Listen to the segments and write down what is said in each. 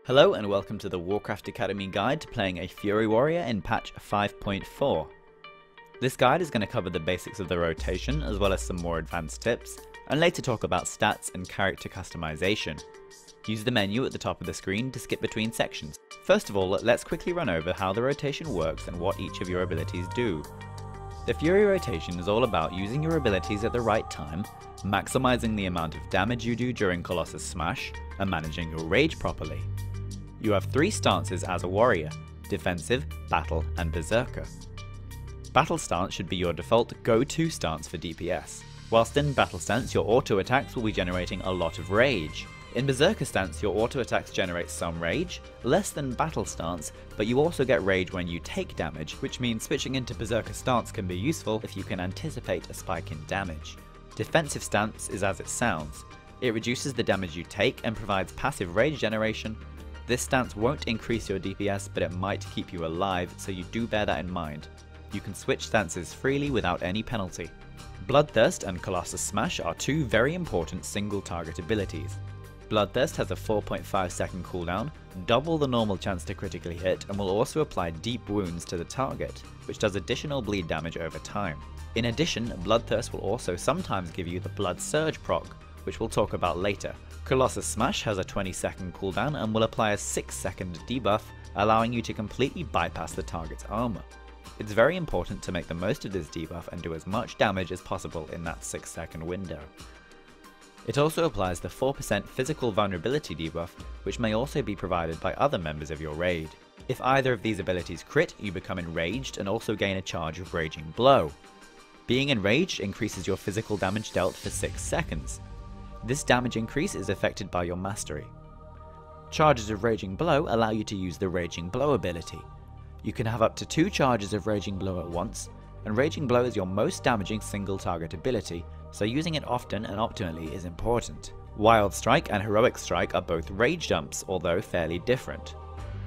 Hello and welcome to the Warcraft Academy guide to playing a Fury Warrior in patch 5.4. This guide is going to cover the basics of the rotation as well as some more advanced tips, and later talk about stats and character customization. Use the menu at the top of the screen to skip between sections. First of all, let's quickly run over how the rotation works and what each of your abilities do. The Fury rotation is all about using your abilities at the right time, maximizing the amount of damage you do during Colossus Smash, and managing your rage properly. You have three stances as a warrior: defensive, battle, and berserker. Battle stance should be your default go-to stance for DPS. Whilst in battle stance, your auto attacks will be generating a lot of rage. In berserker stance, your auto attacks generate some rage, less than battle stance, but you also get rage when you take damage, which means switching into berserker stance can be useful if you can anticipate a spike in damage. Defensive stance is as it sounds. It reduces the damage you take and provides passive rage generation. This stance won't increase your DPS, but it might keep you alive, so you do bear that in mind. You can switch stances freely without any penalty. Bloodthirst and Colossus Smash are two very important single target abilities. Bloodthirst has a 4.5 second cooldown, double the normal chance to critically hit, and will also apply deep wounds to the target, which does additional bleed damage over time. In addition, Bloodthirst will also sometimes give you the Blood Surge proc, which we'll talk about later. Colossus Smash has a 20-second cooldown and will apply a 6-second debuff, allowing you to completely bypass the target's armor. It's very important to make the most of this debuff and do as much damage as possible in that 6-second window. It also applies the 4% physical vulnerability debuff, which may also be provided by other members of your raid. If either of these abilities crit, you become enraged and also gain a charge of Raging Blow. Being enraged increases your physical damage dealt for 6 seconds. This damage increase is affected by your mastery. Charges of Raging Blow allow you to use the Raging Blow ability. You can have up to 2 charges of Raging Blow at once, and Raging Blow is your most damaging single target ability, so using it often and optimally is important. Wild Strike and Heroic Strike are both rage dumps, although fairly different.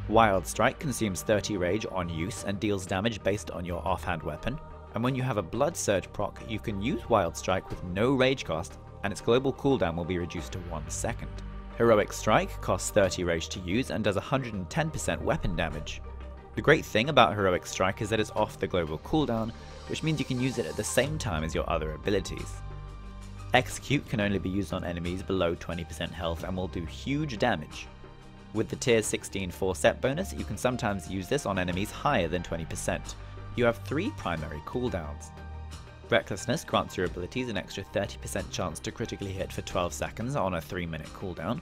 Wild Strike consumes 30 rage on use and deals damage based on your offhand weapon, and when you have a Blood Surge proc, you can use Wild Strike with no rage cost, and its global cooldown will be reduced to 1 second. Heroic Strike costs 30 rage to use and does 110% weapon damage. The great thing about Heroic Strike is that it's off the global cooldown, which means you can use it at the same time as your other abilities. Execute can only be used on enemies below 20% health and will do huge damage. With the tier 16 4-set bonus, you can sometimes use this on enemies higher than 20%. You have 3 primary cooldowns. Recklessness grants your abilities an extra 30% chance to critically hit for 12 seconds on a 3-minute cooldown.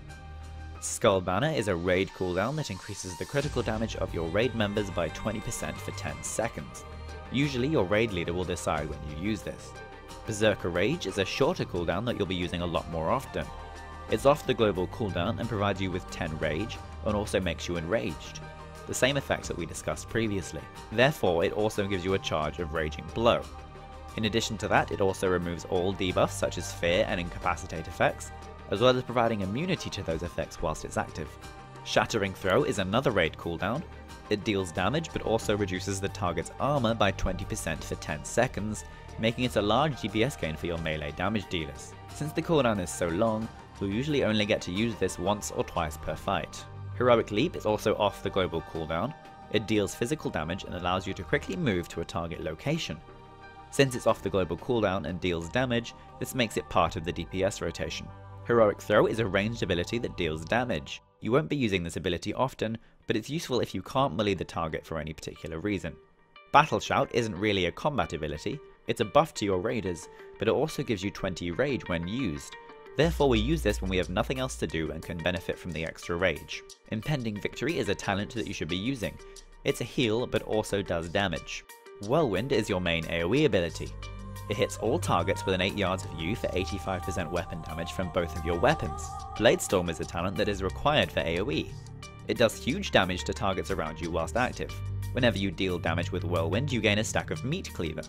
Skull Banner is a raid cooldown that increases the critical damage of your raid members by 20% for 10 seconds. Usually your raid leader will decide when you use this. Berserker Rage is a shorter cooldown that you'll be using a lot more often. It's off the global cooldown and provides you with 10 rage, and also makes you enraged. The same effects that we discussed previously. Therefore, it also gives you a charge of Raging Blow. In addition to that, it also removes all debuffs such as fear and incapacitate effects, as well as providing immunity to those effects whilst it's active. Shattering Throw is another raid cooldown. It deals damage but also reduces the target's armor by 20% for 10 seconds, making it a large DPS gain for your melee damage dealers. Since the cooldown is so long, you'll usually only get to use this once or twice per fight. Heroic Leap is also off the global cooldown. It deals physical damage and allows you to quickly move to a target location. Since it's off the global cooldown and deals damage, this makes it part of the DPS rotation. Heroic Throw is a ranged ability that deals damage. You won't be using this ability often, but it's useful if you can't melee the target for any particular reason. Battle Shout isn't really a combat ability, it's a buff to your raiders, but it also gives you 20 rage when used. Therefore we use this when we have nothing else to do and can benefit from the extra rage. Impending Victory is a talent that you should be using. It's a heal but also does damage. Whirlwind is your main AoE ability. It hits all targets within 8 yards of you for 85% weapon damage from both of your weapons. Bladestorm is a talent that is required for AoE. It does huge damage to targets around you whilst active. Whenever you deal damage with Whirlwind, you gain a stack of Meat Cleaver.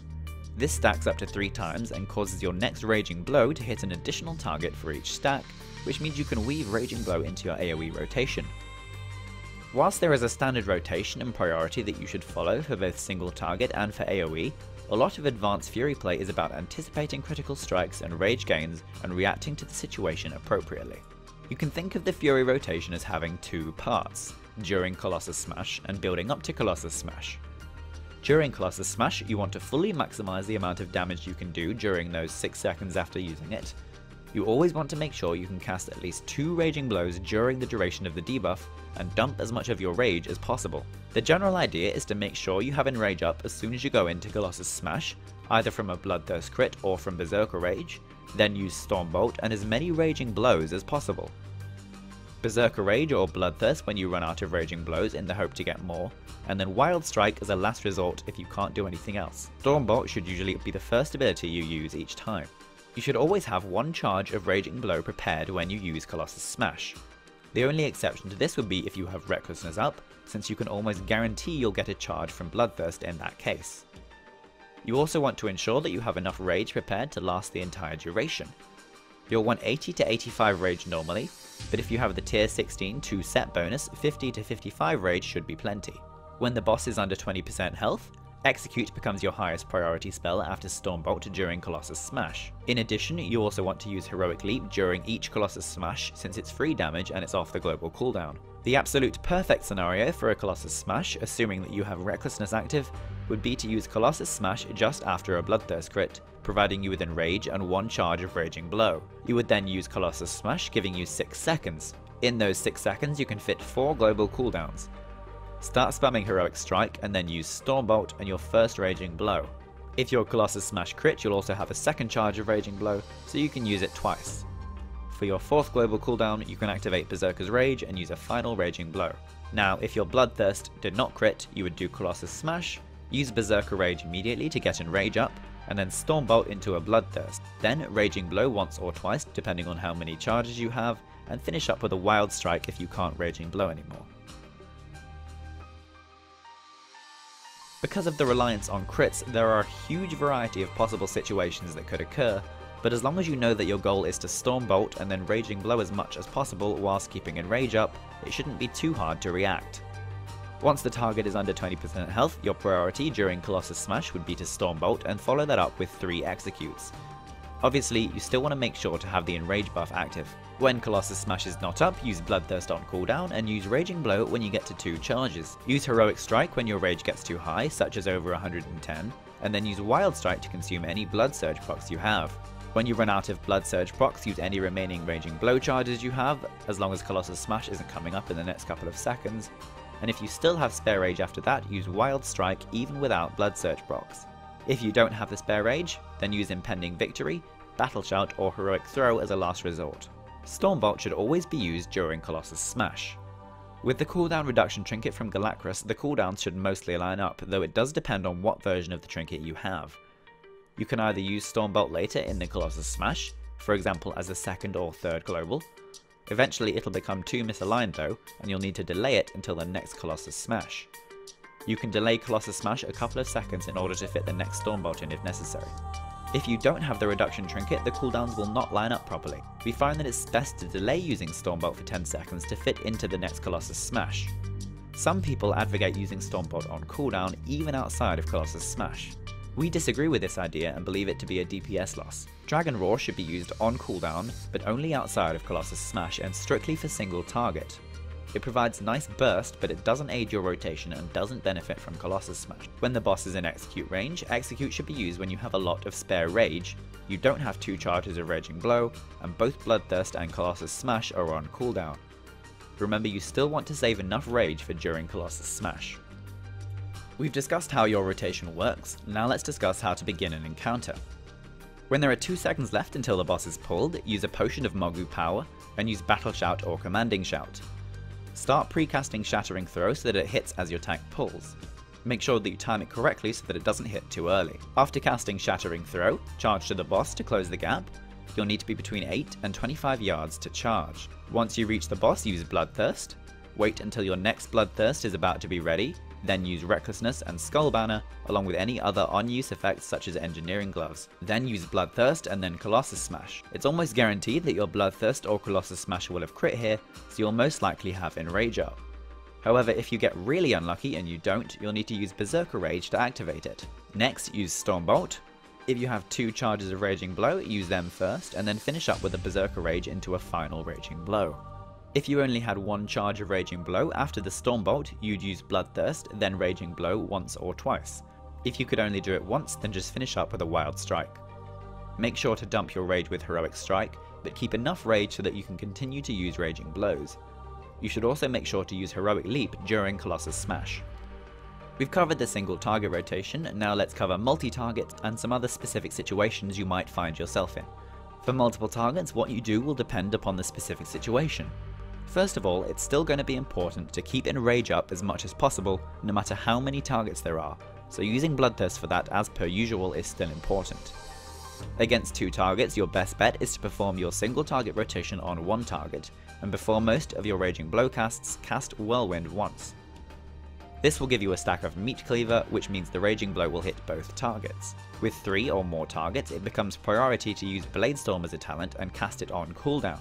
This stacks up to 3 times and causes your next Raging Blow to hit an additional target for each stack, which means you can weave Raging Blow into your AoE rotation. Whilst there is a standard rotation and priority that you should follow for both single target and for AoE, a lot of advanced Fury play is about anticipating critical strikes and rage gains and reacting to the situation appropriately. You can think of the Fury rotation as having two parts, during Colossus Smash and building up to Colossus Smash. During Colossus Smash, you want to fully maximize the amount of damage you can do during those 6 seconds after using it. You always want to make sure you can cast at least 2 raging blows during the duration of the debuff and dump as much of your rage as possible. The general idea is to make sure you have Enrage up as soon as you go into Colossus Smash, either from a Bloodthirst crit or from Berserker Rage, then use Stormbolt and as many raging blows as possible. Berserker Rage or Bloodthirst when you run out of raging blows in the hope to get more, and then Wild Strike as a last resort if you can't do anything else. Stormbolt should usually be the first ability you use each time. You should always have one charge of Raging Blow prepared when you use Colossus Smash. The only exception to this would be if you have Recklessness up, since you can almost guarantee you'll get a charge from Bloodthirst in that case. You also want to ensure that you have enough rage prepared to last the entire duration. You'll want 80 to 85 rage normally, but if you have the tier 16 2 set bonus, 50 to 55 rage should be plenty. When the boss is under 20% health, Execute becomes your highest priority spell after Stormbolt during Colossus Smash. In addition, you also want to use Heroic Leap during each Colossus Smash since it's free damage and it's off the global cooldown. The absolute perfect scenario for a Colossus Smash, assuming that you have Recklessness active, would be to use Colossus Smash just after a Bloodthirst crit, providing you with Enrage and 1 charge of Raging Blow. You would then use Colossus Smash, giving you 6 seconds. In those 6 seconds you can fit 4 global cooldowns. Start spamming Heroic Strike and then use Stormbolt and your first Raging Blow. If your Colossus Smash crit, you'll also have a second charge of Raging Blow, so you can use it twice. For your 4th global cooldown, you can activate Berserker's Rage and use a final Raging Blow. Now, if your Bloodthirst did not crit, you would do Colossus Smash, use Berserker Rage immediately to get Enrage up, and then Stormbolt into a Bloodthirst. Then Raging Blow once or twice, depending on how many charges you have, and finish up with a Wild Strike if you can't Raging Blow anymore. Because of the reliance on crits, there are a huge variety of possible situations that could occur, but as long as you know that your goal is to Stormbolt and then Raging Blow as much as possible whilst keeping Enrage up, it shouldn't be too hard to react. Once the target is under 20% health, your priority during Colossus Smash would be to Stormbolt and follow that up with 3 executes. Obviously, you still want to make sure to have the Enrage buff active. When Colossus Smash is not up, use Bloodthirst on cooldown and use Raging Blow when you get to 2 charges. Use Heroic Strike when your rage gets too high, such as over 110, and then use Wild Strike to consume any Blood Surge procs you have. When you run out of Blood Surge procs, use any remaining Raging Blow charges you have, as long as Colossus Smash isn't coming up in the next couple of seconds, and if you still have spare rage after that, use Wild Strike even without Blood Surge procs. If you don't have the spare rage, then use Impending Victory, Battle Shout or Heroic Throw as a last resort. Stormbolt should always be used during Colossus Smash. With the cooldown reduction trinket from Galacrus, the cooldowns should mostly line up, though it does depend on what version of the trinket you have. You can either use Stormbolt later in the Colossus Smash, for example as a 2nd or 3rd global. Eventually it'll become too misaligned though, and you'll need to delay it until the next Colossus Smash. You can delay Colossus Smash a couple of seconds in order to fit the next Stormbolt in if necessary. If you don't have the reduction trinket, the cooldowns will not line up properly. We find that it's best to delay using Stormbolt for 10 seconds to fit into the next Colossus Smash. Some people advocate using Stormbolt on cooldown even outside of Colossus Smash. We disagree with this idea and believe it to be a DPS loss. Dragon Roar should be used on cooldown, but only outside of Colossus Smash and strictly for single target. It provides nice burst, but it doesn't aid your rotation and doesn't benefit from Colossus Smash. When the boss is in Execute range, Execute should be used when you have a lot of spare rage, you don't have 2 charges of Raging Blow, and both Bloodthirst and Colossus Smash are on cooldown. Remember, you still want to save enough rage for during Colossus Smash. We've discussed how your rotation works, now let's discuss how to begin an encounter. When there are 2 seconds left until the boss is pulled, use a Potion of Mogu Power, and use Battle Shout or Commanding Shout. Start pre-casting Shattering Throw so that it hits as your tank pulls. Make sure that you time it correctly so that it doesn't hit too early. After casting Shattering Throw, charge to the boss to close the gap. You'll need to be between 8 and 25 yards to charge. Once you reach the boss, use Bloodthirst. Wait until your next Bloodthirst is about to be ready, then use Recklessness and Skull Banner, along with any other on-use effects such as Engineering Gloves. Then use Bloodthirst and then Colossus Smash. It's almost guaranteed that your Bloodthirst or Colossus Smash will have crit here, so you'll most likely have Enrage up. However, if you get really unlucky and you don't, you'll need to use Berserker Rage to activate it. Next, use Stormbolt. If you have 2 charges of Raging Blow, use them first, and then finish up with a Berserker Rage into a final Raging Blow. If you only had 1 charge of Raging Blow after the Stormbolt, you'd use Bloodthirst, then Raging Blow once or twice. If you could only do it once, then just finish up with a Wild Strike. Make sure to dump your rage with Heroic Strike, but keep enough rage so that you can continue to use Raging Blows. You should also make sure to use Heroic Leap during Colossus Smash. We've covered the single target rotation, now let's cover multi-target and some other specific situations you might find yourself in. For multiple targets, what you do will depend upon the specific situation. First of all, it's still going to be important to keep Enrage up as much as possible, no matter how many targets there are, so using Bloodthirst for that as per usual is still important. Against 2 targets, your best bet is to perform your single target rotation on 1 target, and before most of your Raging Blow casts, cast Whirlwind once. This will give you a stack of Meat Cleaver, which means the Raging Blow will hit both targets. With 3 or more targets, it becomes priority to use Bladestorm as a talent and cast it on cooldown.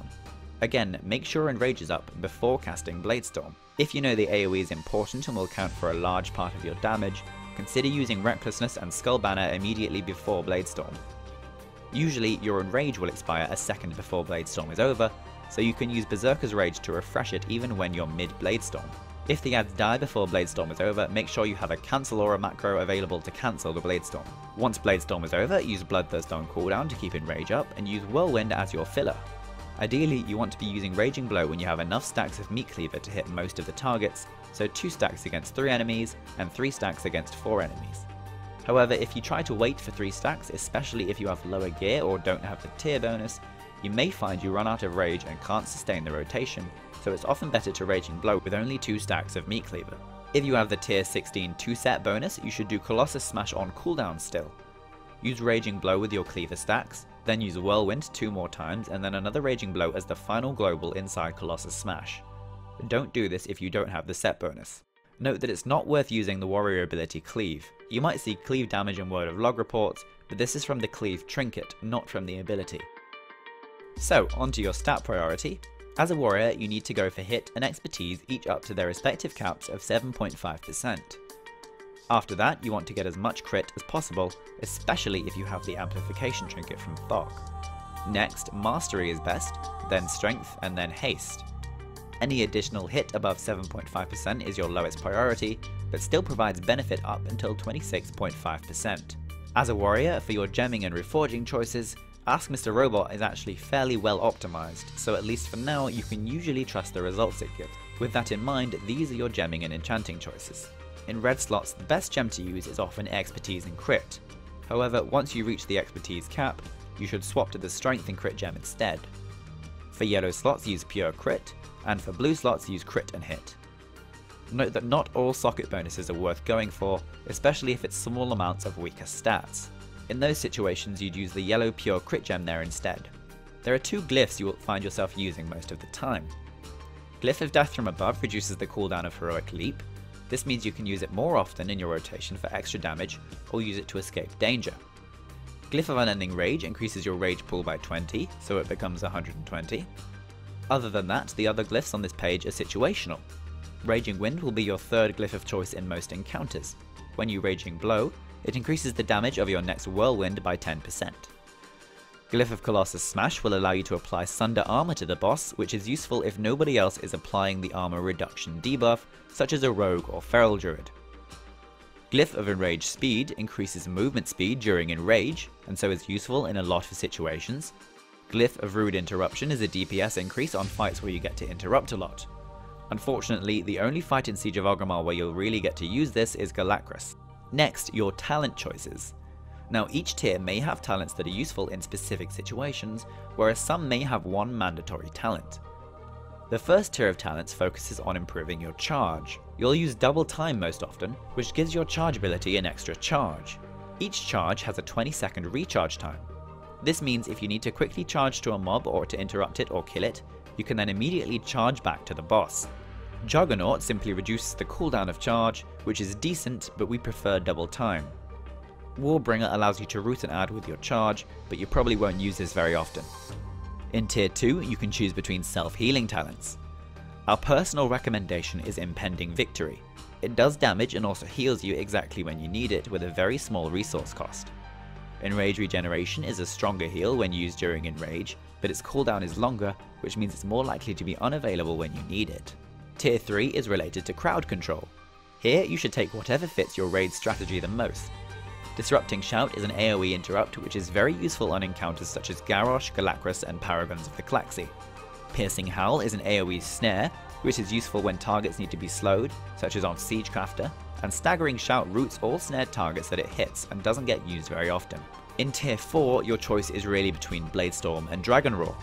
Again, make sure Enrage is up before casting Bladestorm. If you know the AoE is important and will count for a large part of your damage, consider using Recklessness and Skull Banner immediately before Bladestorm. Usually, your Enrage will expire a second before Bladestorm is over, so you can use Berserker's Rage to refresh it even when you're mid-Bladestorm. If the ads die before Bladestorm is over, make sure you have a Cancel Aura macro available to cancel the Bladestorm. Once Bladestorm is over, use Bloodthirst on cooldown to keep Enrage up, and use Whirlwind as your filler. Ideally, you want to be using Raging Blow when you have enough stacks of Meat Cleaver to hit most of the targets, so 2 stacks against 3 enemies, and 3 stacks against 4 enemies. However, if you try to wait for 3 stacks, especially if you have lower gear or don't have the tier bonus, you may find you run out of rage and can't sustain the rotation, so it's often better to Raging Blow with only 2 stacks of Meat Cleaver. If you have the tier 16 2-set bonus, you should do Colossus Smash on cooldown still. Use Raging Blow with your Cleaver stacks, then use Whirlwind 2 more times, and then another Raging Blow as the final global inside Colossus Smash. Don't do this if you don't have the set bonus. Note that it's not worth using the warrior ability Cleave. You might see Cleave damage in Word of Log reports, but this is from the Cleave trinket, not from the ability. So, onto your stat priority. As a warrior, you need to go for hit and expertise each up to their respective caps of 7.5%. After that, you want to get as much crit as possible, especially if you have the amplification trinket from Thok. Next, mastery is best, then strength, and then haste. Any additional hit above 7.5% is your lowest priority, but still provides benefit up until 26.5%. As a warrior, for your gemming and reforging choices, Ask Mr. Robot is actually fairly well optimized, so at least for now you can usually trust the results it gives. With that in mind, these are your gemming and enchanting choices. In red slots, the best gem to use is often expertise and crit. However, once you reach the expertise cap, you should swap to the strength and crit gem instead. For yellow slots, use pure crit, and for blue slots, use crit and hit. Note that not all socket bonuses are worth going for, especially if it's small amounts of weaker stats. In those situations, you'd use the yellow pure crit gem there instead. There are 2 glyphs you will find yourself using most of the time. Glyph of Death from above reduces the cooldown of Heroic Leap. This means you can use it more often in your rotation for extra damage, or use it to escape danger. Glyph of Unending Rage increases your rage pool by 20, so it becomes 120. Other than that, the other glyphs on this page are situational. Raging Wind will be your 3rd glyph of choice in most encounters. When you Raging Blow, it increases the damage of your next Whirlwind by 10%. Glyph of Colossus Smash will allow you to apply Sunder Armor to the boss, which is useful if nobody else is applying the armor reduction debuff, such as a rogue or feral druid. Glyph of Enrage Speed increases movement speed during Enrage, and so is useful in a lot of situations. Glyph of Rude Interruption is a DPS increase on fights where you get to interrupt a lot. Unfortunately, the only fight in Siege of Orgrimmar where you'll really get to use this is Galacrus. Next, your talent choices. Now, each tier may have talents that are useful in specific situations, whereas some may have one mandatory talent. The first tier of talents focuses on improving your charge. You'll use double time most often, which gives your charge ability an extra charge. Each charge has a 20-second recharge time. This means if you need to quickly charge to a mob or to interrupt it or kill it, you can then immediately charge back to the boss. Juggernaut simply reduces the cooldown of charge, which is decent, but we prefer double time. Warbringer allows you to root an ad with your charge, but you probably won't use this very often. In tier 2, you can choose between self-healing talents. Our personal recommendation is Impending Victory. It does damage and also heals you exactly when you need it with a very small resource cost. Enrage regeneration is a stronger heal when used during Enrage, but its cooldown is longer, which means it's more likely to be unavailable when you need it. Tier 3 is related to crowd control. Here you should take whatever fits your raid strategy the most. Disrupting Shout is an AoE interrupt which is very useful on encounters such as Garrosh, Galacrus and Paragons of the Klaxi. Piercing Howl is an AoE snare, which is useful when targets need to be slowed, such as on Siegecrafter, and Staggering Shout roots all snared targets that it hits and doesn't get used very often. In Tier 4, your choice is really between Bladestorm and Dragon Roar.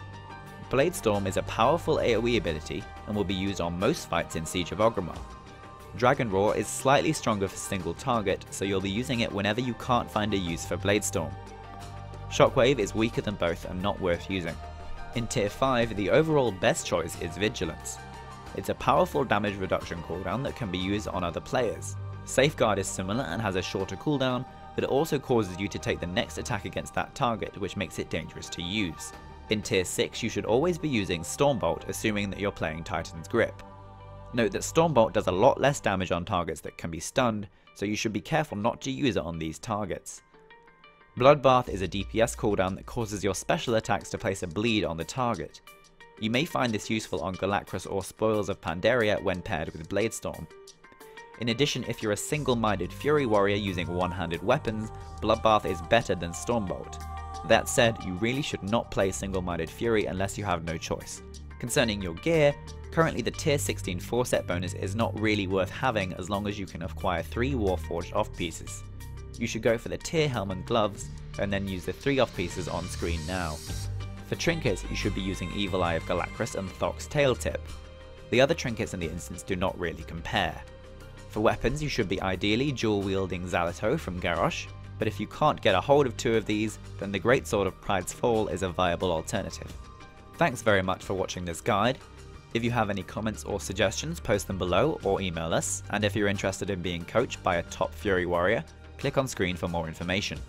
Bladestorm is a powerful AoE ability and will be used on most fights in Siege of Orgrimmar. Dragon Roar is slightly stronger for single target, so you'll be using it whenever you can't find a use for Bladestorm. Shockwave is weaker than both and not worth using. In Tier 5, the overall best choice is Vigilance. It's a powerful damage reduction cooldown that can be used on other players. Safeguard is similar and has a shorter cooldown, but it also causes you to take the next attack against that target, which makes it dangerous to use. In Tier 6, you should always be using Stormbolt, assuming that you're playing Titan's Grip. Note that Stormbolt does a lot less damage on targets that can be stunned, so you should be careful not to use it on these targets. Bloodbath is a DPS cooldown that causes your special attacks to place a bleed on the target. You may find this useful on Galacrus or Spoils of Pandaria when paired with Bladestorm. In addition, if you're a single-minded Fury Warrior using one-handed weapons, Bloodbath is better than Stormbolt. That said, you really should not play single-minded Fury unless you have no choice. Concerning your gear, currently the Tier 16 4-set bonus is not really worth having as long as you can acquire 3 Warforged off-pieces. You should go for the Tier Helm and Gloves, and then use the 3 off-pieces on screen now. For trinkets, you should be using Evil Eye of Galacrus and Thok's Tail Tip. The other trinkets in the instance do not really compare. For weapons, you should be ideally dual-wielding Xalato from Garrosh, but if you can't get a hold of 2 of these, then the Greatsword of Pride's Fall is a viable alternative. Thanks very much for watching this guide. If you have any comments or suggestions, post them below or email us, and if you're interested in being coached by a top Fury Warrior, click on screen for more information.